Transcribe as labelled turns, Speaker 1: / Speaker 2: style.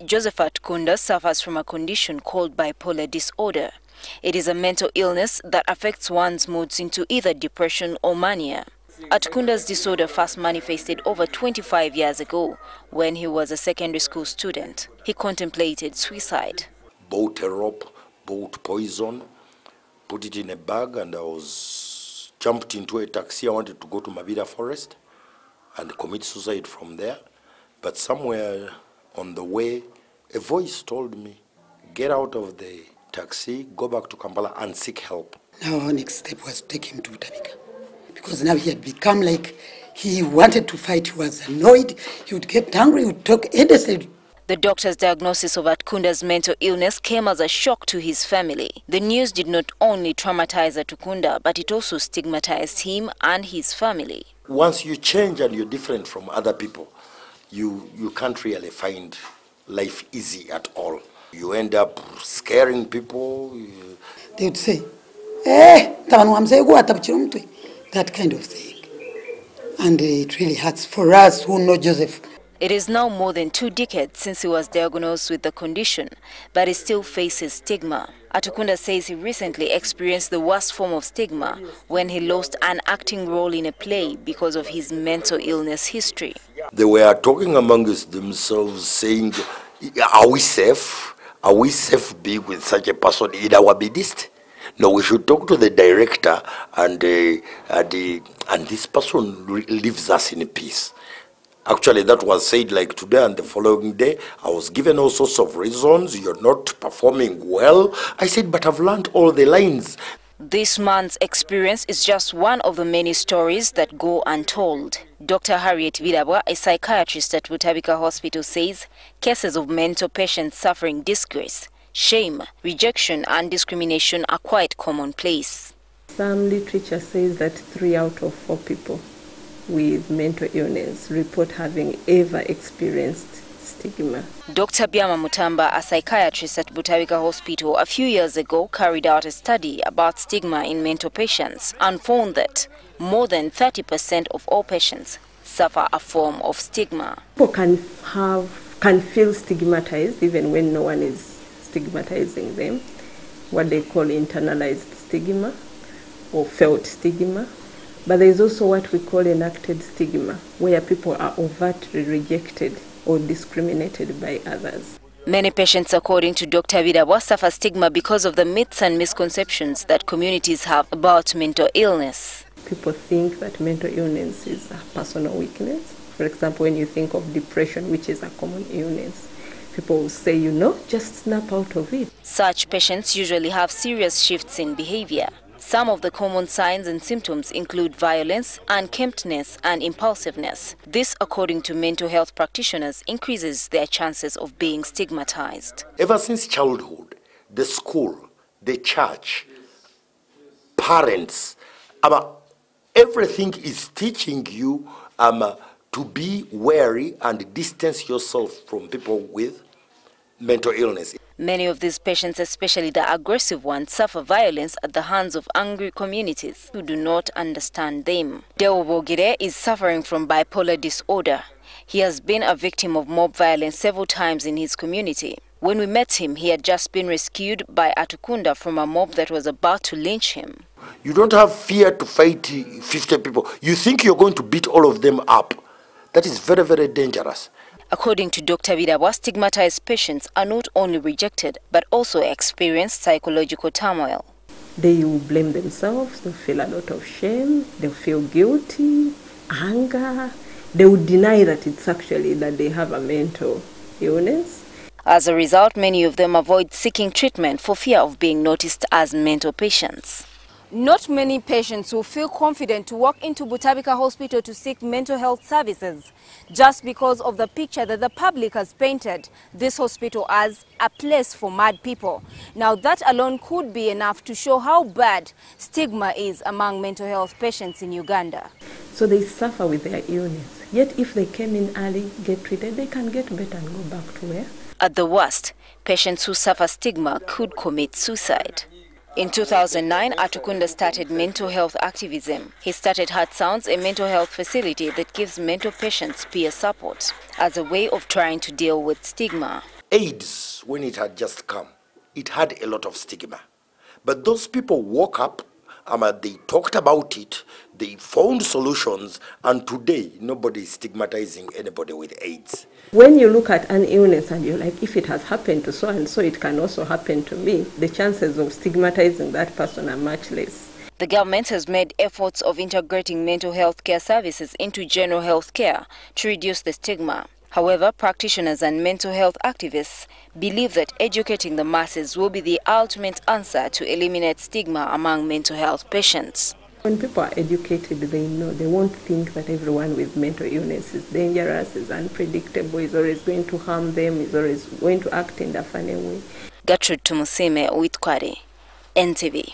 Speaker 1: Joseph Atkunda suffers from a condition called bipolar disorder. It is a mental illness that affects one's moods into either depression or mania. Atkunda's disorder first manifested over 25 years ago when he was a secondary school student. He contemplated suicide.
Speaker 2: Bought a rope, bought poison, put it in a bag, and I was jumped into a taxi. I wanted to go to Mabida Forest and commit suicide from there. But somewhere on the way, a voice told me, get out of the taxi, go back to Kampala and seek help.
Speaker 3: Now our next step was to take him to Butabika, because now he had become like he wanted to fight. He was annoyed, he would get angry, he would talk endlessly.
Speaker 1: The doctor's diagnosis of Atkunda's mental illness came as a shock to his family. The news did not only traumatize Atkunda, but it also stigmatized him and his family.
Speaker 2: Once you change and you're different from other people, you can't really find life easy at all. You end up scaring people.
Speaker 3: They would say, that kind of thing. And it really hurts for us who know Joseph.
Speaker 1: It is now more than 2 decades since he was diagnosed with the condition, but he still faces stigma. Atkunda says he recently experienced the worst form of stigma when he lost an acting role in a play because of his mental illness history.
Speaker 2: They were talking amongst themselves saying, are we safe? Are we safe being with such a person in our midst? No, we should talk to the director, and this person leaves us in peace. Actually, that was said like today, and the following day, I was given all sorts of reasons. You're not performing well. I said, but I've learned all the lines.
Speaker 1: This man's experience is just one of the many stories that go untold. Dr. Harriet Vidabwa, a psychiatrist at Butabika Hospital, says cases of mental patients suffering disgrace, shame, rejection and discrimination are quite commonplace.
Speaker 4: Some literature says that 3 out of 4 people with mental illness report having ever experienced stigma.
Speaker 1: Dr. Byama Mutamba, a psychiatrist at Butabika Hospital, a few years ago carried out a study about stigma in mental patients and found that more than 30% of all patients suffer a form of stigma.
Speaker 4: People can feel stigmatized even when no one is stigmatizing them, what they call internalized stigma or felt stigma. But there is also what we call enacted stigma, where people are overtly rejected or discriminated by others.
Speaker 1: Many patients, according to Dr. Vidabwa, suffer stigma because of the myths and misconceptions that communities have about mental illness.
Speaker 4: People think that mental illness is a personal weakness. For example, when you think of depression, which is a common illness, people will say, just snap out of it.
Speaker 1: Such patients usually have serious shifts in behavior. Some of the common signs and symptoms include violence, unkemptness and impulsiveness. This, according to mental health practitioners, increases their chances of being stigmatized.
Speaker 2: Ever since childhood, the school, the church, parents, everything is teaching you to be wary and distance yourself from people with mental illness.
Speaker 1: Many of these patients, especially the aggressive ones, suffer violence at the hands of angry communities who do not understand them. Deo Bogire is suffering from bipolar disorder. He has been a victim of mob violence several times in his community. When we met him, he had just been rescued by Atkunda from a mob that was about to lynch him.
Speaker 2: You don't have fear to fight 50 people. You think you're going to beat all of them up. That is very, very dangerous.
Speaker 1: According to Dr. Vidabwa, stigmatized patients are not only rejected, but also experience psychological turmoil.
Speaker 4: They will blame themselves, they'll feel a lot of shame, they'll feel guilty, anger. They will deny that it's actually that they have a mental illness.
Speaker 1: As a result, many of them avoid seeking treatment for fear of being noticed as mental patients. Not many patients will feel confident to walk into Butabika Hospital to seek mental health services just because of the picture that the public has painted this hospital as a place for mad people. Now that alone could be enough to show how bad stigma is among mental health patients in Uganda.
Speaker 4: So they suffer with their illness. Yet if they came in early, get treated, they can get better and go back to where?
Speaker 1: At the worst, patients who suffer stigma could commit suicide. In 2009, Atukunda started mental health activism. He started Heart Sounds, a mental health facility that gives mental patients peer support as a way of trying to deal with stigma.
Speaker 2: AIDS, when it had just come, it had a lot of stigma. But those people woke up, they talked about it, they found solutions, and today nobody is stigmatizing anybody with AIDS.
Speaker 4: When you look at an illness and you're like, if it has happened to so and so, it can also happen to me, the chances of stigmatizing that person are much less.
Speaker 1: The government has made efforts of integrating mental health care services into general health care to reduce the stigma. However, practitioners and mental health activists believe that educating the masses will be the ultimate answer to eliminate stigma among mental health patients.
Speaker 4: When people are educated, they know, they won't think that everyone with mental illness is dangerous, is unpredictable, is always going to harm them, is always going to act in a funny way.
Speaker 1: Gertrude Tumusime with Kware, NTV.